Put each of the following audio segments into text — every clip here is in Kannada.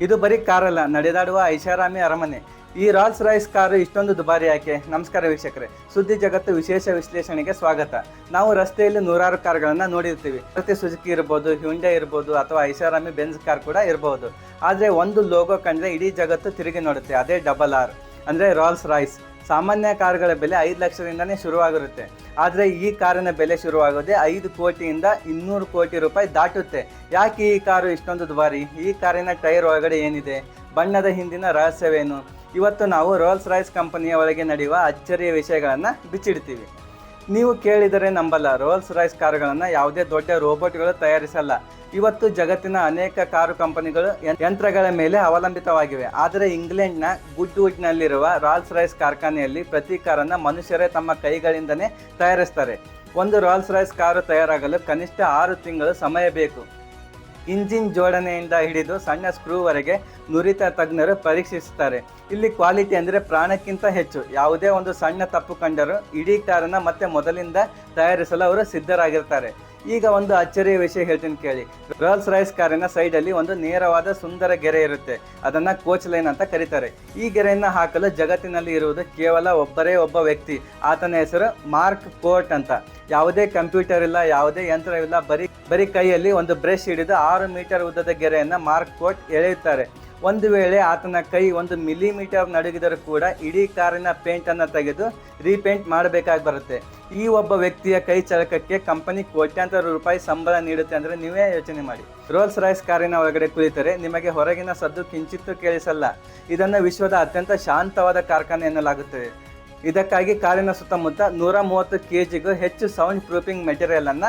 ಇದು ಬರೀ ಕಾರಲ್ಲ, ನಡೆದಾಡುವ ಐಷಾರಾಮಿ ಅರಮನೆ. ಈ ರಾಲ್ಸ್ ರಾಯ್ಸ್ ಕಾರು ಇಷ್ಟೊಂದು ದುಬಾರಿ ಯಾಕೆ? ನಮಸ್ಕಾರ ವೀಕ್ಷಕರೇ, ಸುದ್ದಿ ಜಗತ್ತು ವಿಶೇಷ ವಿಶ್ಲೇಷಣೆಗೆ ಸ್ವಾಗತ. ನಾವು ರಸ್ತೆಯಲ್ಲಿ ನೂರಾರು ಕಾರುಗಳನ್ನು ನೋಡಿರ್ತೀವಿ. ಮಾರುತಿ ಸುಜುಕಿ ಇರ್ಬೋದು, ಹ್ಯುಂಡೈ ಇರ್ಬೋದು, ಅಥವಾ ಐಷಾರಾಮಿ ಬೆಂಜ್ ಕಾರ್ ಕೂಡ ಇರಬಹುದು. ಆದರೆ ಒಂದು ಲೋಗೋ ಕಂಡ್ರೆ ಇಡೀ ಜಗತ್ತು ತಿರುಗಿ ನೋಡುತ್ತೆ. ಅದೇ RRR ಅಂದರೆ ರಾಲ್ಸ್ ರಾಯ್ಸ್. ಸಾಮಾನ್ಯ ಕಾರುಗಳ ಬೆಲೆ 5 ಲಕ್ಷದಿಂದನೇ ಶುರುವಾಗಿರುತ್ತೆ. ಆದರೆ ಈ ಕಾರಿನ ಬೆಲೆ ಶುರುವಾಗೋದೇ 5 ಕೋಟಿಯಿಂದ 200 ಕೋಟಿ ರೂಪಾಯಿ ದಾಟುತ್ತೆ. ಯಾಕೆ ಈ ಕಾರು ಇಷ್ಟೊಂದು ದುಬಾರಿ? ಈ ಕಾರಿನ ಟೈರ್ ಒಳಗಡೆ ಏನಿದೆ? ಬಣ್ಣದ ಹಿಂದಿನ ರಹಸ್ಯವೇನು? ಇವತ್ತು ನಾವು ರೋಲ್ಸ್ ರಾಯ್ಸ್ ಕಂಪನಿಯ ಒಳಗೆ ನಡೆಯುವ ಅಚ್ಚರಿಯ ವಿಷಯಗಳನ್ನು ಬಿಚ್ಚಿಡ್ತೀವಿ. ನೀವು ಕೇಳಿದರೆ ನಂಬಲ್ಲ, ರೋಲ್ಸ್ ರಾಯ್ಸ್ ಕಾರುಗಳನ್ನು ಯಾವುದೇ ದೊಡ್ಡ ರೋಬೋಟ್ಗಳು ತಯಾರಿಸಲ್ಲ. ಇವತ್ತು ಜಗತ್ತಿನ ಅನೇಕ ಕಾರು ಕಂಪನಿಗಳು ಯಂತ್ರಗಳ ಮೇಲೆ ಅವಲಂಬಿತವಾಗಿವೆ. ಆದರೆ ಇಂಗ್ಲೆಂಡ್ನ ಗುಡ್ವುಡ್ನಲ್ಲಿರುವ ರಾಲ್ಸ್ ರಾಯ್ಸ್ ಕಾರ್ಖಾನೆಯಲ್ಲಿ ಪ್ರತಿ ಕಾರನ್ನು ಮನುಷ್ಯರೇ ತಮ್ಮ ಕೈಗಳಿಂದನೇ ತಯಾರಿಸ್ತಾರೆ. ಒಂದು ರಾಲ್ಸ್ ರಾಯ್ಸ್ ಕಾರು ತಯಾರಾಗಲು ಕನಿಷ್ಠ 6 ತಿಂಗಳು ಸಮಯ ಬೇಕು. ಇಂಜಿನ್ ಜೋಡಣೆಯಿಂದ ಹಿಡಿದು ಸಣ್ಣ ಸ್ಕ್ರೂವರೆಗೆ ನುರಿತ ತಜ್ಞರು ಪರೀಕ್ಷಿಸುತ್ತಾರೆ. ಇಲ್ಲಿ ಕ್ವಾಲಿಟಿ ಅಂದರೆ ಪ್ರಾಣಕ್ಕಿಂತ ಹೆಚ್ಚು. ಯಾವುದೇ ಒಂದು ಸಣ್ಣ ತಪ್ಪು ಕಂಡರೂ ಇಡೀ ಕಾರನ್ನು ಮತ್ತೆ ಮೊದಲಿಂದ ತಯಾರಿಸಲು ಅವರು ಸಿದ್ಧರಾಗಿರ್ತಾರೆ. ಈಗ ಒಂದು ಅಚ್ಚರಿಯ ವಿಷಯ ಹೇಳ್ತೀನಿ ಕೇಳಿ. ರೋಲ್ಸ್ ರಾಯ್ಸ್ ಕಾರಿನ ಸೈಡಲ್ಲಿ ಒಂದು ನೇರವಾದ ಸುಂದರ ಗೆರೆ ಇರುತ್ತೆ. ಅದನ್ನು ಕೋಚ್ ಲೈನ್ ಅಂತ ಕರೀತಾರೆ. ಈ ಗೆರೆಯನ್ನು ಹಾಕಲು ಜಗತ್ತಿನಲ್ಲಿ ಇರುವುದು ಕೇವಲ ಒಬ್ಬ ವ್ಯಕ್ತಿ. ಆತನ ಹೆಸರು ಮಾರ್ಕ್ ಕೋರ್ಟ್ ಅಂತ. ಯಾವುದೇ ಕಂಪ್ಯೂಟರ್ ಇಲ್ಲ, ಯಾವುದೇ ಯಂತ್ರವಿಲ್ಲ, ಬರೀ ಕೈಯಲ್ಲಿ ಒಂದು ಬ್ರಷ್ ಹಿಡಿದು 6 ಮೀಟರ್ ಉದ್ದದ ಗೆರೆಯನ್ನು ಮಾರ್ಕ್ ಕೋರ್ಟ್ ಎಳೆಯುತ್ತಾರೆ. ಒಂದು ವೇಳೆ ಆತನ ಕೈ 1 ಮಿಲಿಮೀಟರ್ ನಡುಗಿದರೂ ಕೂಡ ಇಡೀ ಕಾರಿನ ಪೇಂಟನ್ನು ತೆಗೆದು ರೀಪೇಂಟ್ ಮಾಡಬೇಕಾಗಿ ಬರುತ್ತೆ. ಈ ಒಬ್ಬ ವ್ಯಕ್ತಿಯ ಕೈ ಚಳಕಕ್ಕೆ ಕಂಪನಿ ಕೋಟ್ಯಾಂತರ ರೂಪಾಯಿ ಸಂಬಳ ನೀಡುತ್ತೆ ಅಂದರೆ ನೀವೇ ಯೋಚನೆ ಮಾಡಿ. ರೋಲ್ಸ್ ರಾಯ್ಸ್ ಕಾರಿನ ಒಳಗಡೆ ಕುಳಿತರೆ ನಿಮಗೆ ಹೊರಗಿನ ಸದ್ದು ಕಿಂಚಿತ್ತೂ ಕೇಳಿಸಲ್ಲ. ಇದನ್ನು ವಿಶ್ವದ ಅತ್ಯಂತ ಶಾಂತವಾದ ಕಾರ್ಖಾನೆ ಎನ್ನಲಾಗುತ್ತದೆ. ಇದಕ್ಕಾಗಿ ಕಾರಿನ ಸುತ್ತಮುತ್ತ 130 kgಗೂ ಹೆಚ್ಚು ಸೌಂಡ್ ಪ್ರೂಫಿಂಗ್ ಮೆಟೀರಿಯಲ್ ಅನ್ನು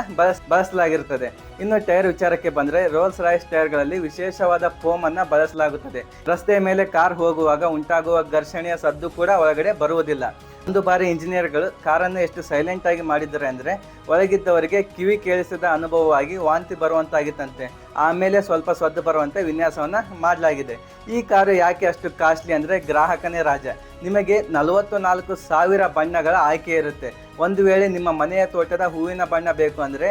ಬಳಸಲಾಗಿರುತ್ತದೆ. ಇನ್ನು ಟೈರ್ ವಿಚಾರಕ್ಕೆ ಬಂದರೆ ರೋಲ್ಸ್ ರಾಯ್ಸ್ ಟೈರ್ಗಳಲ್ಲಿ ವಿಶೇಷವಾದ ಫೋಮ್ ಅನ್ನು ಬಳಸಲಾಗುತ್ತದೆ. ರಸ್ತೆಯ ಮೇಲೆ ಕಾರ್ ಹೋಗುವಾಗ ಉಂಟಾಗುವ ಘರ್ಷಣೆಯ ಸದ್ದು ಕೂಡ ಒಳಗಡೆ ಬರುವುದಿಲ್ಲ. ಒಂದು ಬಾರಿ ಇಂಜಿನಿಯರ್ಗಳು ಕಾರನ್ನು ಎಷ್ಟು ಸೈಲೆಂಟ್ ಆಗಿ ಮಾಡಿದ್ದಾರೆ ಅಂದರೆ ಒಳಗಿದ್ದವರಿಗೆ ಕಿವಿ ಕೇಳಿಸಿದ ಅನುಭವವಾಗಿ ವಾಂತಿ ಬರುವಂತಾಗಿತ್ತಂತೆ. ಆಮೇಲೆ ಸ್ವಲ್ಪ ಸದ್ದು ಬರುವಂತೆ ವಿನ್ಯಾಸವನ್ನು ಮಾಡಲಾಗಿದೆ. ಈ ಕಾರು ಯಾಕೆ ಅಷ್ಟು ಕಾಸ್ಟ್ಲಿ ಅಂದರೆ ಗ್ರಾಹಕನೇ ರಾಜ. ನಿಮಗೆ 44,000 ಬಣ್ಣಗಳ ಆಯ್ಕೆ ಇರುತ್ತೆ. ಒಂದು ವೇಳೆ ನಿಮ್ಮ ಮನೆಯ ತೋಟದ ಹೂವಿನ ಬಣ್ಣ ಬೇಕು ಅಂದರೆ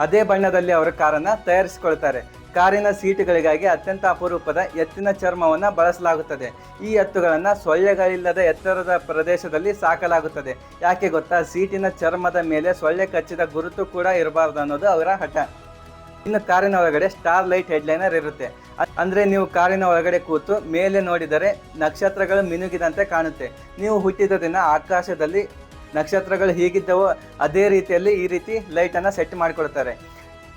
ಅದೇ ಬಣ್ಣದಲ್ಲಿ ಅವರು ಕಾರನ್ನು ತಯಾರಿಸಿಕೊಳ್ತಾರೆ. ಕಾರಿನ ಸೀಟುಗಳಿಗಾಗಿ ಅತ್ಯಂತ ಅಪರೂಪದ ಎತ್ತಿನ ಚರ್ಮವನ್ನು ಬಳಸಲಾಗುತ್ತದೆ. ಈ ಎತ್ತುಗಳನ್ನು ಸೊಳ್ಳೆಗಳಿಲ್ಲದ ಎತ್ತರದ ಪ್ರದೇಶದಲ್ಲಿ ಸಾಕಲಾಗುತ್ತದೆ. ಯಾಕೆ ಗೊತ್ತಾ? ಸೀಟಿನ ಚರ್ಮದ ಮೇಲೆ ಸೊಳ್ಳೆ ಕಚ್ಚಿದ ಗುರುತು ಕೂಡ ಇರಬಾರ್ದು ಅನ್ನೋದು ಅವರ ಹಠ. ಇನ್ನು ಕಾರಿನ ಒಳಗಡೆ ಸ್ಟಾರ್ ಲೈಟ್ ಹೆಡ್ಲೈನರ್ ಇರುತ್ತೆ. ಅಂದರೆ ನೀವು ಕಾರಿನ ಒಳಗಡೆ ಕೂತು ಮೇಲೆ ನೋಡಿದರೆ ನಕ್ಷತ್ರಗಳು ಮಿನುಗಿದಂತೆ ಕಾಣುತ್ತೆ. ನೀವು ಹುಟ್ಟಿದ ದಿನ ಆಕಾಶದಲ್ಲಿ ನಕ್ಷತ್ರಗಳು ಹೇಗಿದ್ದವೋ ಅದೇ ರೀತಿಯಲ್ಲಿ ಈ ರೀತಿ ಲೈಟನ್ನು ಸೆಟ್ ಮಾಡಿಕೊಡ್ತಾರೆ.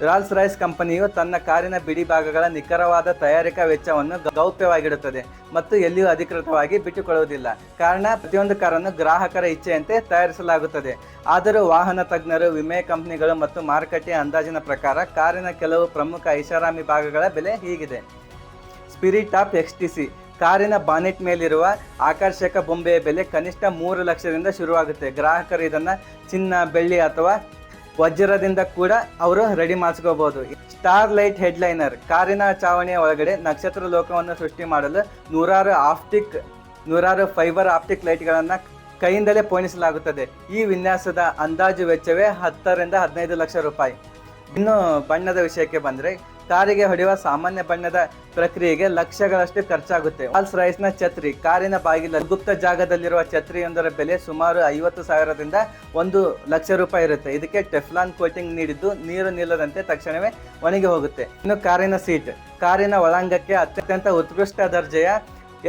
ರಾಲ್ಸ್ ರಾಯ್ಸ್ ಕಂಪನಿಯು ತನ್ನ ಕಾರಿನ ಬಿಡಿ ಭಾಗಗಳ ನಿಖರವಾದ ತಯಾರಿಕಾ ವೆಚ್ಚವನ್ನು ಗೌಪ್ಯವಾಗಿಡುತ್ತದೆ ಮತ್ತು ಎಲ್ಲಿಯೂ ಅಧಿಕೃತವಾಗಿ ಬಿಟ್ಟುಕೊಳ್ಳುವುದಿಲ್ಲ. ಕಾರಣ, ಪ್ರತಿಯೊಂದು ಕಾರನ್ನು ಗ್ರಾಹಕರ ಇಚ್ಛೆಯಂತೆ ತಯಾರಿಸಲಾಗುತ್ತದೆ. ಆದರೂ ವಾಹನ ತಜ್ಞರು, ವಿಮೆ ಕಂಪನಿಗಳು ಮತ್ತು ಮಾರುಕಟ್ಟೆಯ ಅಂದಾಜಿನ ಪ್ರಕಾರ ಕಾರಿನ ಕೆಲವು ಪ್ರಮುಖ ಐಷಾರಾಮಿ ಭಾಗಗಳ ಬೆಲೆ ಹೀಗಿದೆ. ಸ್ಪಿರಿಟ್ ಆಫ್ XTC ಕಾರಿನ ಬಾನೆಟ್ ಮೇಲಿರುವ ಆಕರ್ಷಕ ಬೊಂಬೆಯ ಬೆಲೆ ಕನಿಷ್ಠ 3 ಲಕ್ಷದಿಂದ ಶುರುವಾಗುತ್ತೆ. ಗ್ರಾಹಕರು ಇದನ್ನು ಚಿನ್ನ, ಬೆಳ್ಳಿ ಅಥವಾ ವಜ್ರದಿಂದ ಕೂಡ ಅವರು ರೆಡಿ ಮಾಡಿಸ್ಕೋಬಹುದು. ಸ್ಟಾರ್ ಲೈಟ್ ಹೆಡ್ಲೈನರ್ ಕಾರಿನ ಚಾವಣಿಯ ಒಳಗಡೆ ನಕ್ಷತ್ರ ಲೋಕವನ್ನು ಸೃಷ್ಟಿ ಮಾಡಲು ನೂರಾರು ಫೈಬರ್ ಆಪ್ಟಿಕ್ ಲೈಟ್ಗಳನ್ನು ಕೈಯಿಂದಲೇ ಪೋಣಿಸಲಾಗುತ್ತದೆ. ಈ ವಿನ್ಯಾಸದ ಅಂದಾಜು ವೆಚ್ಚವೇ 10 ರಿಂದ 15 ಲಕ್ಷ ರೂಪಾಯಿ. ಇನ್ನು ಬಣ್ಣದ ವಿಷಯಕ್ಕೆ ಬಂದರೆ ಕಾರಿಗೆ ಹೊಡೆಯುವ ಸಾಮಾನ್ಯ ಬಣ್ಣದ ಪ್ರಕ್ರಿಯೆಗೆ ಲಕ್ಷಗಳಷ್ಟು ಖರ್ಚಾಗುತ್ತೆ. ರಾಲ್ಸ್ ರಾಯ್ಸ್ನ ಛತ್ರಿ ಕಾರಿನ ಬಾಗಿಲ ಗುಪ್ತ ಜಾಗದಲ್ಲಿರುವ ಛತ್ರಿಯೊಂದರ ಬೆಲೆ ಸುಮಾರು 50,000ದಿಂದ 1 ಲಕ್ಷ ರೂಪಾಯಿ ಇರುತ್ತೆ. ಇದಕ್ಕೆ ಟೆಫ್ಲಾನ್ ಕೋಟಿಂಗ್ ನೀಡಿದ್ದು ನೀರು ನಿಲ್ಲದಂತೆ ತಕ್ಷಣವೇ ಒಣಗಿ ಹೋಗುತ್ತೆ. ಇನ್ನು ಕಾರಿನ ಸೀಟ್ ಕಾರಿನ ಒಳಾಂಗಕ್ಕೆ ಅತ್ಯಂತ ಉತ್ಕೃಷ್ಟ ದರ್ಜೆಯ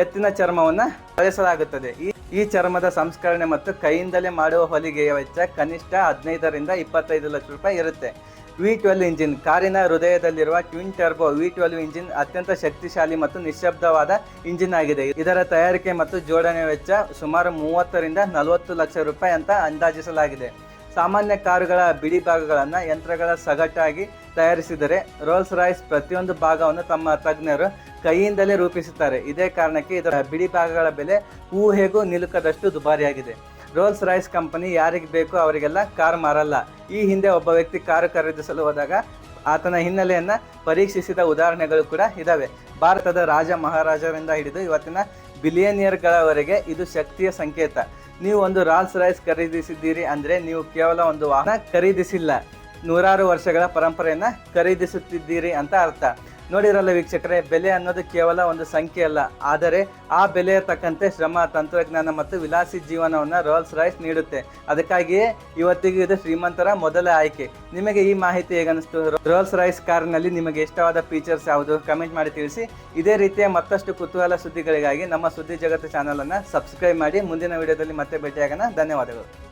ಎತ್ತಿನ ಚರ್ಮವನ್ನು ಬಳಸಲಾಗುತ್ತದೆ. ಈ ಚರ್ಮದ ಸಂಸ್ಕರಣೆ ಮತ್ತು ಕೈಯಿಂದಲೇ ಮಾಡುವ ಹೊಲಿಗೆಯ ವೆಚ್ಚ ಕನಿಷ್ಠ 15 ರಿಂದ 25 ಲಕ್ಷ ರೂಪಾಯಿ ಇರುತ್ತೆ. V12 ಇಂಜಿನ್ ಕಾರಿನ ಹೃದಯದಲ್ಲಿರುವ ಟ್ವಿನ್ ಟರ್ಬೋ V12 ಇಂಜಿನ್ ಅತ್ಯಂತ ಶಕ್ತಿಶಾಲಿ ಮತ್ತು ನಿಶ್ಶಬ್ದವಾದ ಇಂಜಿನ್ ಆಗಿದೆ. ಇದರ ತಯಾರಿಕೆ ಮತ್ತು ಜೋಡಣೆ ವೆಚ್ಚ ಸುಮಾರು 30 ರಿಂದ 40 ಲಕ್ಷ ರೂಪಾಯಿ ಅಂತ ಅಂದಾಜಿಸಲಾಗಿದೆ. ಸಾಮಾನ್ಯ ಕಾರುಗಳ ಬಿಡಿ ಭಾಗಗಳನ್ನು ಯಂತ್ರಗಳ ಸಗಟಾಗಿ ತಯಾರಿಸಿದರೆ ರೋಲ್ಸ್ ರಾಯ್ಸ್ ಪ್ರತಿಯೊಂದು ಭಾಗವನ್ನು ತಮ್ಮ ತಜ್ಞರು ಕೈಯಿಂದಲೇ ರೂಪಿಸುತ್ತಾರೆ. ಇದೇ ಕಾರಣಕ್ಕೆ ಇದರ ಬಿಡಿ ಭಾಗಗಳ ಬೆಲೆ ಊಹೆಗೂ ನಿಲುಕದಷ್ಟು ದುಬಾರಿಯಾಗಿದೆ. ರೋಲ್ಸ್ ರಾಯ್ಸ್ ಕಂಪನಿ ಯಾರಿಗೆ ಬೇಕೋ ಅವರಿಗೆಲ್ಲ ಕಾರು ಮಾರಲ್ಲ. ಈ ಹಿಂದೆ ಒಬ್ಬ ವ್ಯಕ್ತಿ ಕಾರು ಖರೀದಿಸಲು ಹೋದಾಗ ಆತನ ಹಿನ್ನೆಲೆಯನ್ನು ಪರೀಕ್ಷಿಸಿದ ಉದಾಹರಣೆಗಳು ಕೂಡ ಇದ್ದಾವೆ. ಭಾರತದ ರಾಜ ಮಹಾರಾಜರಿಂದ ಹಿಡಿದು ಇವತ್ತಿನ ಬಿಲಿಯನಿಯರ್ಗಳವರೆಗೆ ಇದು ಶಕ್ತಿಯ ಸಂಕೇತ. ನೀವು ಒಂದು ರಾಲ್ಸ್ ರಾಯ್ಸ್ ಖರೀದಿಸಿದ್ದೀರಿ ಅಂದರೆ ನೀವು ಕೇವಲ ಒಂದು ವಾಹನ ಖರೀದಿಸಿಲ್ಲ, ನೂರಾರು ವರ್ಷಗಳ ಪರಂಪರೆಯನ್ನು ಖರೀದಿಸುತ್ತಿದ್ದೀರಿ ಅಂತ ಅರ್ಥ. ನೋಡಿರಲ್ಲ ವೀಕ್ಷಕರೇ, ಬೆಲೆ ಅನ್ನೋದು ಕೇವಲ ಒಂದು ಸಂಖ್ಯೆ ಅಲ್ಲ, ಆದರೆ ಆ ಬೆಲೆಯ ತಕ್ಕಂತೆ ಶ್ರಮ, ತಂತ್ರಜ್ಞಾನ ಮತ್ತು ವಿಲಾಸಿ ಜೀವನವನ್ನು ರೋಲ್ಸ್ ರಾಯ್ಸ್ ನೀಡುತ್ತೆ. ಅದಕ್ಕಾಗಿಯೇ ಇವತ್ತಿಗೂ ಇದು ಶ್ರೀಮಂತರ ಮೊದಲ ಆಯ್ಕೆ. ನಿಮಗೆ ಈ ಮಾಹಿತಿ ಹೇಗನ್ನಿಸ್ತು? ರೋಲ್ಸ್ ರಾಯ್ಸ್ ಕಾರಿನಲ್ಲಿ ನಿಮಗೆ ಇಷ್ಟವಾದ ಫೀಚರ್ಸ್ ಯಾವುದು? ಕಮೆಂಟ್ ಮಾಡಿ ತಿಳಿಸಿ. ಇದೇ ರೀತಿಯ ಮತ್ತಷ್ಟು ಕುತೂಹಲ ಸುದ್ದಿಗಳಿಗಾಗಿ ನಮ್ಮ ಸುದ್ದಿ ಜಗತ್ತು ಚಾನಲನ್ನು ಸಬ್ಸ್ಕ್ರೈಬ್ ಮಾಡಿ. ಮುಂದಿನ ವಿಡಿಯೋದಲ್ಲಿ ಮತ್ತೆ ಭೇಟಿಯಾಗೋಣ. ಧನ್ಯವಾದಗಳು.